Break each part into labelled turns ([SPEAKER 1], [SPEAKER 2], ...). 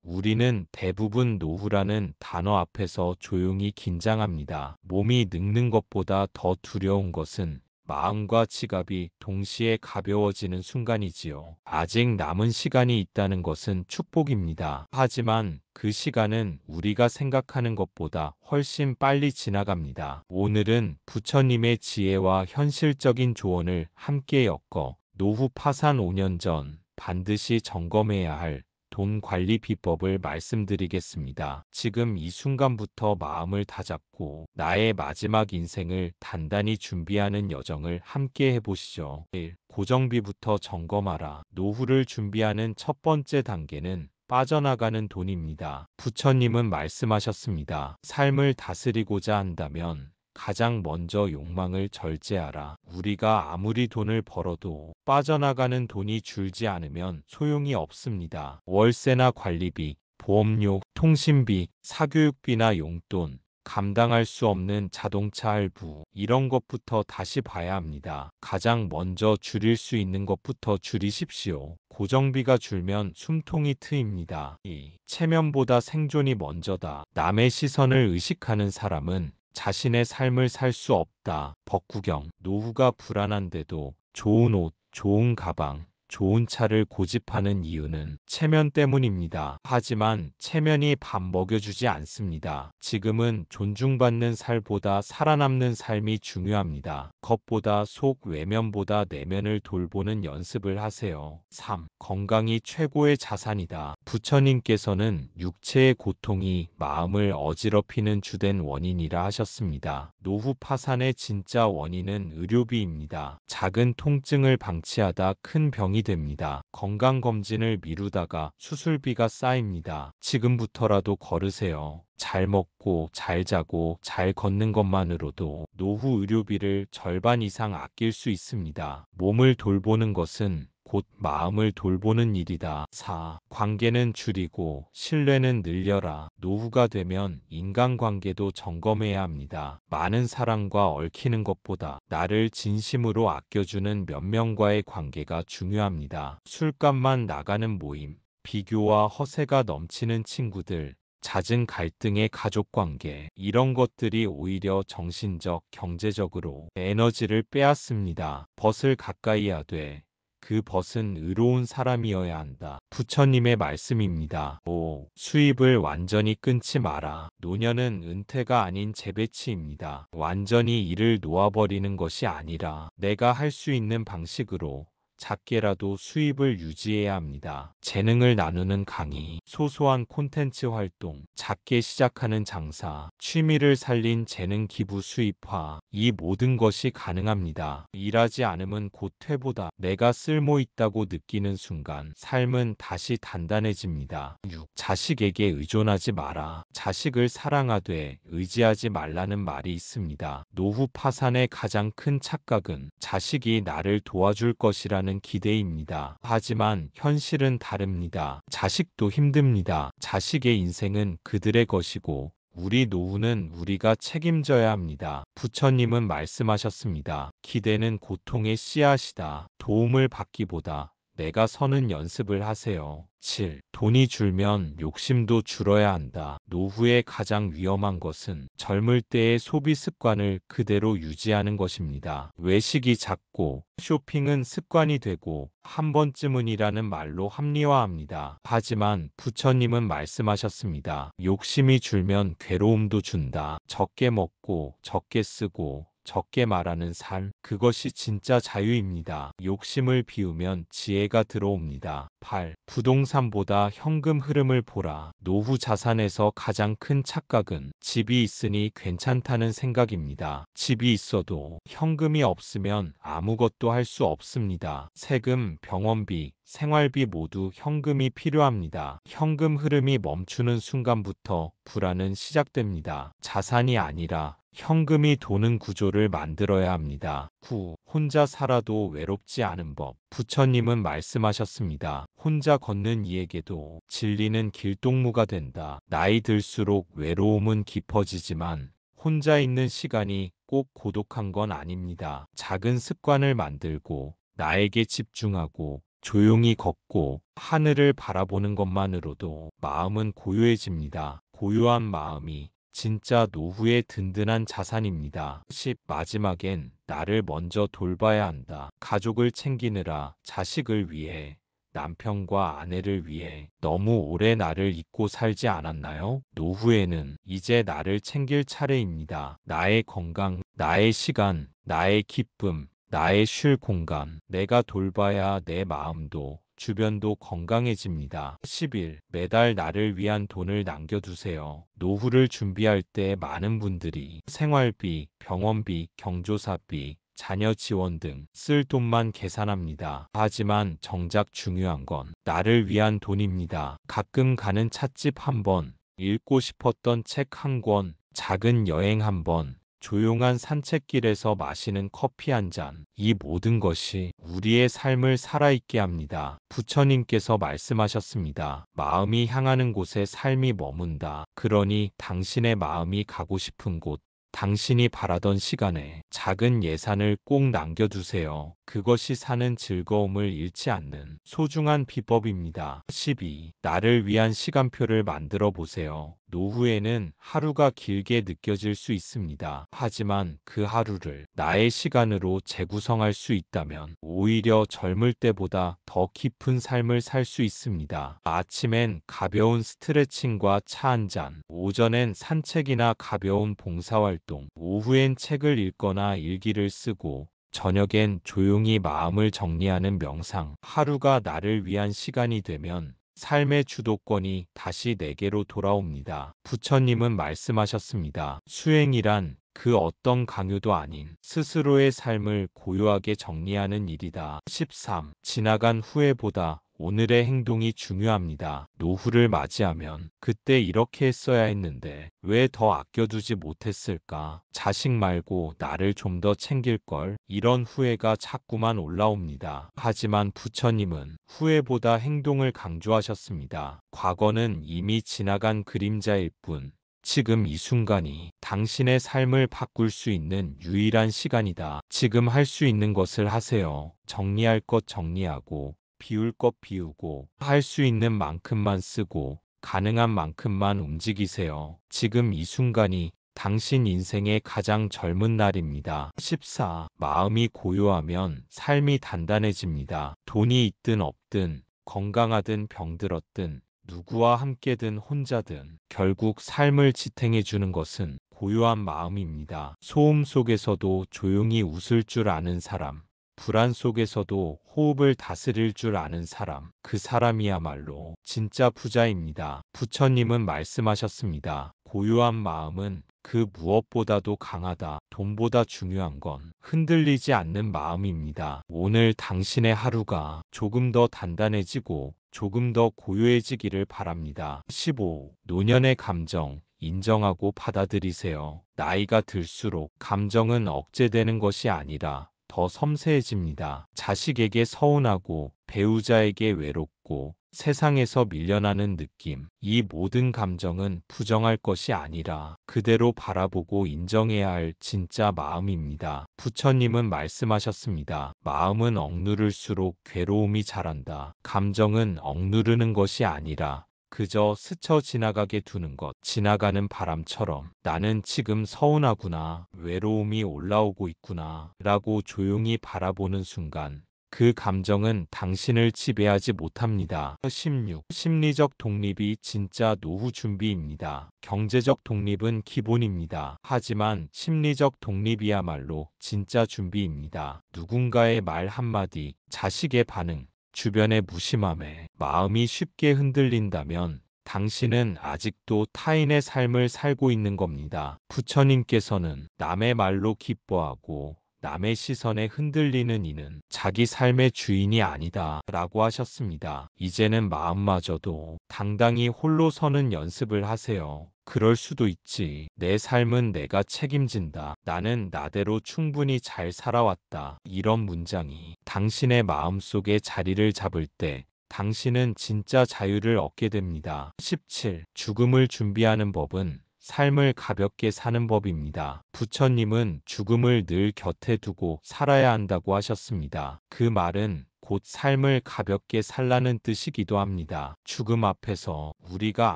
[SPEAKER 1] 우리는 대부분 노후라는 단어 앞에서 조용히 긴장합니다. 몸이 늙는 것보다 더 두려운 것은 마음과 지갑이 동시에 가벼워지는 순간이지요. 아직 남은 시간이 있다는 것은 축복입니다. 하지만 그 시간은 우리가 생각하는 것보다 훨씬 빨리 지나갑니다. 오늘은 부처님의 지혜와 현실적인 조언을 함께 엮어 노후 파산 5년 전 반드시 점검해야 할 돈 관리 비법을 말씀드리겠습니다. 지금 이 순간부터 마음을 다잡고 나의 마지막 인생을 단단히 준비하는 여정을 함께 해보시죠. 1. 고정비부터 점검하라. 노후를 준비하는 첫 번째 단계는 빠져나가는 돈입니다. 부처님은 말씀하셨습니다. 삶을 다스리고자 한다면 가장 먼저 욕망을 절제하라. 우리가 아무리 돈을 벌어도 빠져나가는 돈이 줄지 않으면 소용이 없습니다. 월세나 관리비, 보험료, 통신비, 사교육비나 용돈, 감당할 수 없는 자동차 할부, 이런 것부터 다시 봐야 합니다. 가장 먼저 줄일 수 있는 것부터 줄이십시오. 고정비가 줄면 숨통이 트입니다. 2. 체면보다 생존이 먼저다. 남의 시선을 의식하는 사람은 자신의 삶을 살 수 없다. 법구경. 노후가 불안한데도 좋은 옷, 좋은 가방, 좋은 차를 고집하는 이유는 체면 때문입니다. 하지만 체면이 밥 먹여주지 않습니다. 지금은 존중받는 살보다 살아남는 삶이 중요합니다. 겉보다 속, 외면보다 내면을 돌보는 연습을 하세요. 3. 건강이 최고의 자산이다. 부처님께서는 육체의 고통이 마음을 어지럽히는 주된 원인이라 하셨습니다. 노후 파산의 진짜 원인은 의료비입니다. 작은 통증을 방치하다 큰 병이 됩니다. 건강검진을 미루다가 수술비가 쌓입니다. 지금부터라도 걸으세요. 잘 먹고 잘 자고 잘 걷는 것만으로도 노후 의료비를 절반 이상 아낄 수 있습니다. 몸을 돌보는 것은 곧 마음을 돌보는 일이다. 4. 관계는 줄이고 신뢰는 늘려라. 노후가 되면 인간관계도 점검해야 합니다. 많은 사람과 얽히는 것보다 나를 진심으로 아껴주는 몇 명과의 관계가 중요합니다. 술값만 나가는 모임, 비교와 허세가 넘치는 친구들, 잦은 갈등의 가족관계, 이런 것들이 오히려 정신적, 경제적으로 에너지를 빼앗습니다. 벗을 가까이 하되 그 벗은 의로운 사람이어야 한다. 부처님의 말씀입니다. 5. 수입을 완전히 끊지 마라. 노년은 은퇴가 아닌 재배치입니다. 완전히 일을 놓아버리는 것이 아니라 내가 할 수 있는 방식으로 작게라도 수입을 유지해야 합니다. 재능을 나누는 강의, 소소한 콘텐츠 활동, 작게 시작하는 장사, 취미를 살린 재능 기부 수입화, 이 모든 것이 가능합니다. 일하지 않으면 곧 퇴보다. 내가 쓸모 있다고 느끼는 순간 삶은 다시 단단해집니다. 6. 자식에게 의존하지 마라. 자식을 사랑하되 의지하지 말라는 말이 있습니다. 노후 파산의 가장 큰 착각은 자식이 나를 도와줄 것이라는 기대입니다. 하지만 현실은 다릅니다. 자식도 힘듭니다. 자식의 인생은 그들의 것이고 우리 노후는 우리가 책임져야 합니다. 부처님은 말씀하셨습니다. 기대는 고통의 씨앗이다. 도움을 받기보다 내가 서는 연습을 하세요. 7. 돈이 줄면 욕심도 줄어야 한다. 노후의 가장 위험한 것은 젊을 때의 소비 습관을 그대로 유지하는 것입니다. 외식이 잦고 쇼핑은 습관이 되고 한 번쯤은이라는 말로 합리화합니다. 하지만 부처님은 말씀하셨습니다. 욕심이 줄면 괴로움도 준다. 적게 먹고 적게 쓰고 적게 말하는 삶, 그것이 진짜 자유입니다. 욕심을 비우면 지혜가 들어옵니다. 8. 부동산보다 현금 흐름을 보라. 노후 자산에서 가장 큰 착각은 집이 있으니 괜찮다는 생각입니다. 집이 있어도 현금이 없으면 아무것도 할 수 없습니다. 세금, 병원비, 생활비 모두 현금이 필요합니다. 현금 흐름이 멈추는 순간부터 불안은 시작됩니다. 자산이 아니라 현금이 도는 구조를 만들어야 합니다. 9. 혼자 살아도 외롭지 않은 법. 부처님은 말씀하셨습니다. 혼자 걷는 이에게도 진리는 길동무가 된다. 나이 들수록 외로움은 깊어지지만 혼자 있는 시간이 꼭 고독한 건 아닙니다. 작은 습관을 만들고 나에게 집중하고 조용히 걷고 하늘을 바라보는 것만으로도 마음은 고요해집니다. 고요한 마음이 진짜 노후의 든든한 자산입니다. 10. 마지막엔 나를 먼저 돌봐야 한다. 가족을 챙기느라 자식을 위해 남편과 아내를 위해 너무 오래 나를 잊고 살지 않았나요? 노후에는 이제 나를 챙길 차례입니다. 나의 건강, 나의 시간, 나의 기쁨, 나의 쉴 공간, 내가 돌봐야 내 마음도 주변도 건강해집니다. 10일, 매달 나를 위한 돈을 남겨두세요. 노후를 준비할 때 많은 분들이 생활비, 병원비, 경조사비, 자녀 지원 등 쓸 돈만 계산합니다. 하지만 정작 중요한 건 나를 위한 돈입니다. 가끔 가는 찻집 한 번, 읽고 싶었던 책 한 권, 작은 여행 한 번, 조용한 산책길에서 마시는 커피 한 잔, 이 모든 것이 우리의 삶을 살아있게 합니다. 부처님께서 말씀하셨습니다. 마음이 향하는 곳에 삶이 머문다. 그러니 당신의 마음이 가고 싶은 곳, 당신이 바라던 시간에 작은 예산을 꼭 남겨두세요. 그것이 사는 즐거움을 잃지 않는 소중한 비법입니다. 12. 나를 위한 시간표를 만들어 보세요. 노후에는 하루가 길게 느껴질 수 있습니다. 하지만 그 하루를 나의 시간으로 재구성할 수 있다면 오히려 젊을 때보다 더 깊은 삶을 살 수 있습니다. 아침엔 가벼운 스트레칭과 차 한 잔, 오전엔 산책이나 가벼운 봉사활동, 오후엔 책을 읽거나 일기를 쓰고 저녁엔 조용히 마음을 정리하는 명상. 하루가 나를 위한 시간이 되면 삶의 주도권이 다시 내게로 돌아옵니다. 부처님은 말씀하셨습니다. 수행이란 그 어떤 강요도 아닌 스스로의 삶을 고요하게 정리하는 일이다. 13. 지나간 후회보다 오늘의 행동이 중요합니다. 노후를 맞이하면 그때 이렇게 했어야 했는데 왜 더 아껴두지 못했을까? 자식 말고 나를 좀 더 챙길걸? 이런 후회가 자꾸만 올라옵니다. 하지만 부처님은 후회보다 행동을 강조하셨습니다. 과거는 이미 지나간 그림자일 뿐 지금 이 순간이 당신의 삶을 바꿀 수 있는 유일한 시간이다. 지금 할 수 있는 것을 하세요. 정리할 것 정리하고 비울 것 비우고 할 수 있는 만큼만 쓰고 가능한 만큼만 움직이세요. 지금 이 순간이 당신 인생의 가장 젊은 날입니다. 14. 마음이 고요하면 삶이 단단해집니다. 돈이 있든 없든 건강하든 병들었든 누구와 함께든 혼자든 결국 삶을 지탱해주는 것은 고요한 마음입니다. 소음 속에서도 조용히 웃을 줄 아는 사람, 불안 속에서도 호흡을 다스릴 줄 아는 사람, 그 사람이야말로 진짜 부자입니다. 부처님은 말씀하셨습니다. 고요한 마음은 그 무엇보다도 강하다. 돈보다 중요한 건 흔들리지 않는 마음입니다. 오늘 당신의 하루가 조금 더 단단해지고 조금 더 고요해지기를 바랍니다. 15. 노년의 감정 인정하고 받아들이세요. 나이가 들수록 감정은 억제되는 것이 아니라 더 섬세해집니다. 자식에게 서운하고 배우자에게 외롭고 세상에서 밀려나는 느낌, 이 모든 감정은 부정할 것이 아니라 그대로 바라보고 인정해야 할 진짜 마음입니다. 부처님은 말씀하셨습니다. 마음은 억누를수록 괴로움이 자란다. 감정은 억누르는 것이 아니라 그저 스쳐 지나가게 두는 것. 지나가는 바람처럼 나는 지금 서운하구나, 외로움이 올라오고 있구나 라고 조용히 바라보는 순간 그 감정은 당신을 지배하지 못합니다. 16. 심리적 독립이 진짜 노후 준비입니다. 경제적 독립은 기본입니다. 하지만 심리적 독립이야말로 진짜 준비입니다. 누군가의 말 한마디, 자식의 반응, 주변의 무심함에 마음이 쉽게 흔들린다면 당신은 아직도 타인의 삶을 살고 있는 겁니다. 부처님께서는 남의 말로 기뻐하고 남의 시선에 흔들리는 이는 자기 삶의 주인이 아니다 라고 하셨습니다. 이제는 마음마저도 당당히 홀로 서는 연습을 하세요. 그럴 수도 있지. 내 삶은 내가 책임진다. 나는 나대로 충분히 잘 살아왔다. 이런 문장이 당신의 마음속에 자리를 잡을 때 당신은 진짜 자유를 얻게 됩니다. 17. 죽음을 준비하는 법은 삶을 가볍게 사는 법입니다. 부처님은 죽음을 늘 곁에 두고 살아야 한다고 하셨습니다. 그 말은 곧 삶을 가볍게 살라는 뜻이기도 합니다. 죽음 앞에서 우리가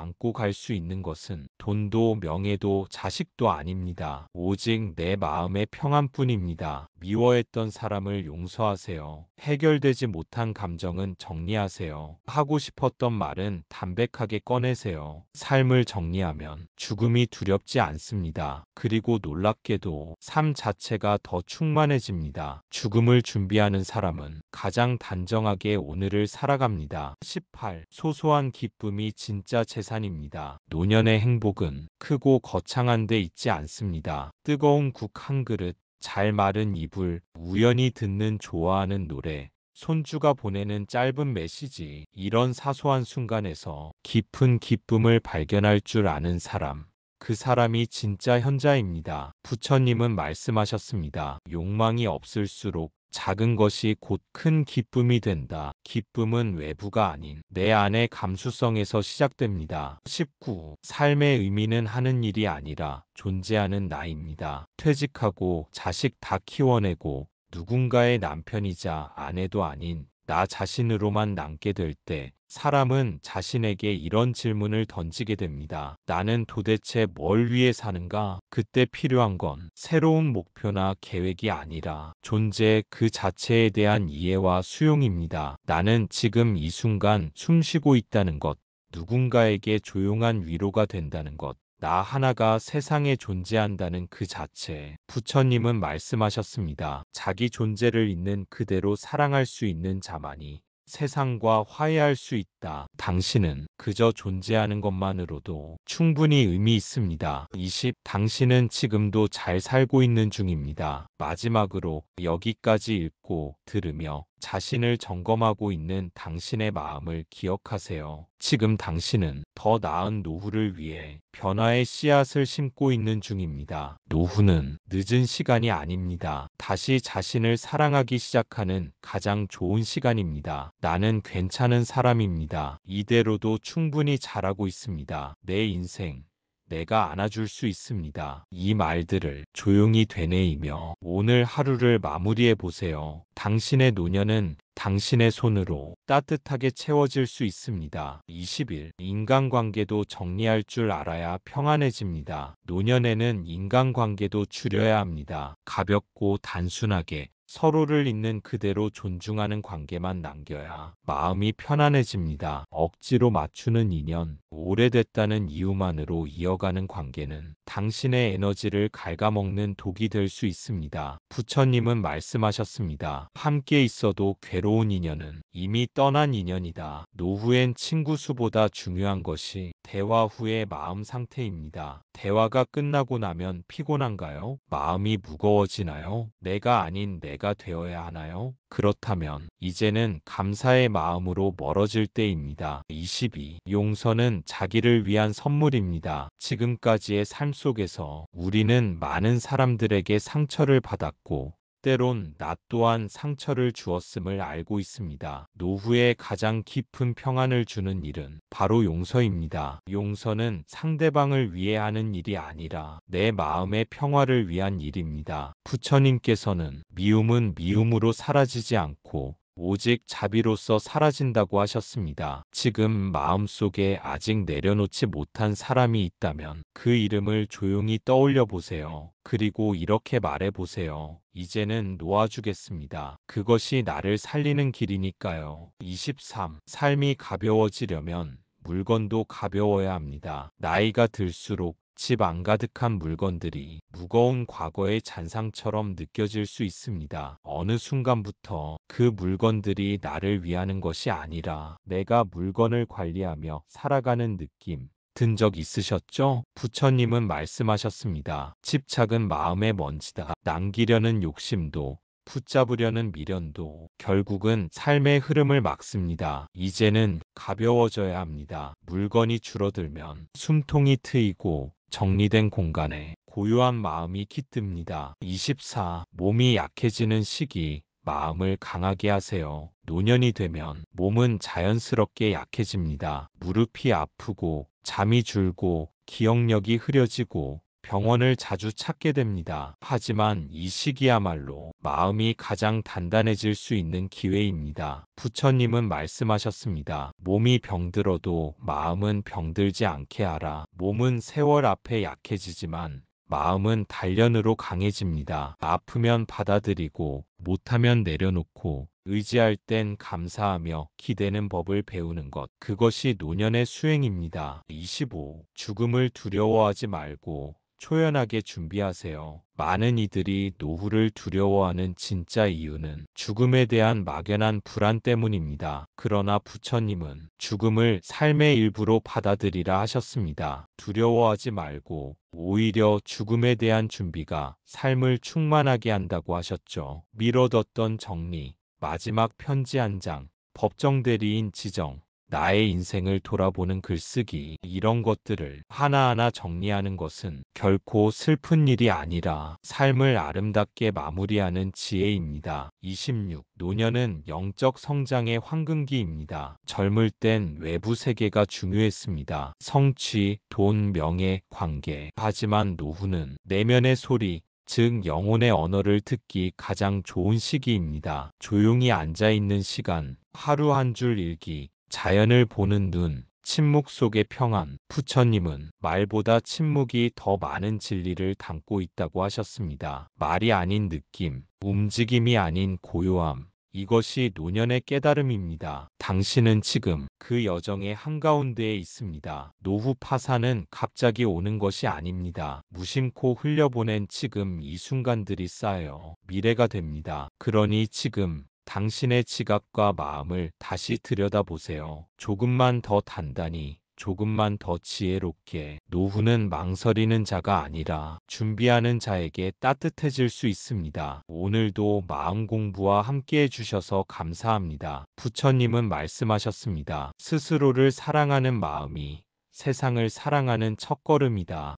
[SPEAKER 1] 안고 갈 수 있는 것은 돈도 명예도 자식도 아닙니다. 오직 내 마음의 평안뿐입니다. 미워했던 사람을 용서하세요. 해결되지 못한 감정은 정리하세요. 하고 싶었던 말은 담백하게 꺼내세요. 삶을 정리하면 죽음이 두렵지 않습니다. 그리고 놀랍게도 삶 자체가 더 충만해집니다. 죽음을 준비하는 사람은 가장 단정하게 오늘을 살아갑니다. 18. 소소한 기쁨이 진짜 재산입니다. 노년의 행복은 크고 거창한 데 있지 않습니다. 뜨거운 국 한 그릇, 잘 마른 이불, 우연히 듣는 좋아하는 노래, 손주가 보내는 짧은 메시지, 이런 사소한 순간에서 깊은 기쁨을 발견할 줄 아는 사람, 그 사람이 진짜 현자입니다. 부처님은 말씀하셨습니다. 욕망이 없을수록 작은 것이 곧 큰 기쁨이 된다. 기쁨은 외부가 아닌 내 안의 감수성에서 시작됩니다. 19. 삶의 의미는 하는 일이 아니라 존재하는 나입니다. 퇴직하고 자식 다 키워내고 누군가의 남편이자 아내도 아닌 나 자신으로만 남게 될 때 사람은 자신에게 이런 질문을 던지게 됩니다. 나는 도대체 뭘 위해 사는가? 그때 필요한 건 새로운 목표나 계획이 아니라 존재 그 자체에 대한 이해와 수용입니다. 나는 지금 이 순간 숨 쉬고 있다는 것, 누군가에게 조용한 위로가 된다는 것, 나 하나가 세상에 존재한다는 그 자체. 부처님은 말씀하셨습니다. 자기 존재를 있는 그대로 사랑할 수 있는 자만이 세상과 화해할 수 있다. 당신은 그저 존재하는 것만으로도 충분히 의미 있습니다. 20. 당신은 지금도 잘 살고 있는 중입니다. 마지막으로 여기까지 읽고 들으며 자신을 점검하고 있는 당신의 마음을 기억하세요. 지금 당신은 더 나은 노후를 위해 변화의 씨앗을 심고 있는 중입니다. 노후는 늦은 시간이 아닙니다. 다시 자신을 사랑하기 시작하는 가장 좋은 시간입니다. 나는 괜찮은 사람입니다. 이대로도 충분히 잘하고 있습니다. 내 인생 내가 안아줄 수 있습니다. 이 말들을 조용히 되뇌이며 오늘 하루를 마무리해 보세요. 당신의 노년은 당신의 손으로 따뜻하게 채워질 수 있습니다. 20일. 인간관계도 정리할 줄 알아야 평안해집니다. 노년에는 인간관계도 줄여야 합니다. 가볍고 단순하게 서로를 있는 그대로 존중하는 관계만 남겨야 마음이 편안해집니다. 억지로 맞추는 인연, 오래됐다는 이유만으로 이어가는 관계는 당신의 에너지를 갉아먹는 독이 될 수 있습니다. 부처님은 말씀하셨습니다. 함께 있어도 괴로운 인연은 이미 떠난 인연이다. 노후엔 친구 수보다 중요한 것이 대화 후의 마음 상태입니다. 대화가 끝나고 나면 피곤한가요? 마음이 무거워지나요? 내가 아닌 내가 되어야 하나요? 그렇다면 이제는 감사의 마음으로 멀어질 때입니다. 22. 용서는 자기를 위한 선물입니다. 지금까지의 삶 속에서 우리는 많은 사람들에게 상처를 받았고 때론 나 또한 상처를 주었음을 알고 있습니다. 노후에 가장 깊은 평안을 주는 일은 바로 용서입니다. 용서는 상대방을 위해 하는 일이 아니라 내 마음의 평화를 위한 일입니다. 부처님께서는 미움은 미움으로 사라지지 않고 오직 자비로서 사라진다고 하셨습니다. 지금 마음속에 아직 내려놓지 못한 사람이 있다면 그 이름을 조용히 떠올려 보세요. 그리고 이렇게 말해 보세요. 이제는 놓아주겠습니다. 그것이 나를 살리는 길이니까요. 23. 삶이 가벼워지려면 물건도 가벼워야 합니다. 나이가 들수록 집 안 가득한 물건들이 무거운 과거의 잔상처럼 느껴질 수 있습니다. 어느 순간부터 그 물건들이 나를 위하는 것이 아니라 내가 물건을 관리하며 살아가는 느낌 든 적 있으셨죠? 부처님은 말씀하셨습니다. 집착은 마음의 먼지다. 남기려는 욕심도 붙잡으려는 미련도 결국은 삶의 흐름을 막습니다. 이제는 가벼워져야 합니다. 물건이 줄어들면 숨통이 트이고 정리된 공간에 고요한 마음이 깃듭니다. 24. 몸이 약해지는 시기, 마음을 강하게 하세요. 노년이 되면 몸은 자연스럽게 약해집니다. 무릎이 아프고 잠이 줄고 기억력이 흐려지고 병원을 자주 찾게 됩니다. 하지만 이 시기야말로 마음이 가장 단단해질 수 있는 기회입니다. 부처님은 말씀하셨습니다. 몸이 병들어도 마음은 병들지 않게 하라. 몸은 세월 앞에 약해지지만 마음은 단련으로 강해집니다. 아프면 받아들이고 못하면 내려놓고 의지할 땐 감사하며 기대는 법을 배우는 것. 그것이 노년의 수행입니다. 25. 죽음을 두려워하지 말고 초연하게 준비하세요. 많은 이들이 노후를 두려워하는 진짜 이유는 죽음에 대한 막연한 불안 때문입니다. 그러나 부처님은 죽음을 삶의 일부로 받아들이라 하셨습니다. 두려워하지 말고 오히려 죽음에 대한 준비가 삶을 충만하게 한다고 하셨죠. 미뤄뒀던 정리, 마지막 편지 한 장, 법정 대리인 지정, 나의 인생을 돌아보는 글쓰기, 이런 것들을 하나하나 정리하는 것은 결코 슬픈 일이 아니라 삶을 아름답게 마무리하는 지혜입니다. 26. 노년은 영적 성장의 황금기입니다. 젊을 땐 외부 세계가 중요했습니다. 성취, 돈, 명예, 관계. 하지만 노후는 내면의 소리, 즉 영혼의 언어를 듣기 가장 좋은 시기입니다. 조용히 앉아있는 시간, 하루 한 줄 일기, 자연을 보는 눈, 침묵 속의 평안. 부처님은 말보다 침묵이 더 많은 진리를 담고 있다고 하셨습니다. 말이 아닌 느낌, 움직임이 아닌 고요함. 이것이 노년의 깨달음입니다. 당신은 지금 그 여정의 한가운데에 있습니다. 노후 파산은 갑자기 오는 것이 아닙니다. 무심코 흘려보낸 지금 이 순간들이 쌓여 미래가 됩니다. 그러니 지금 당신의 지각과 마음을 다시 들여다보세요. 조금만 더 단단히, 조금만 더 지혜롭게. 노후는 망설이는 자가 아니라 준비하는 자에게 따뜻해질 수 있습니다. 오늘도 마음 공부와 함께 해주셔서 감사합니다. 부처님은 말씀하셨습니다. 스스로를 사랑하는 마음이 세상을 사랑하는 첫걸음이다.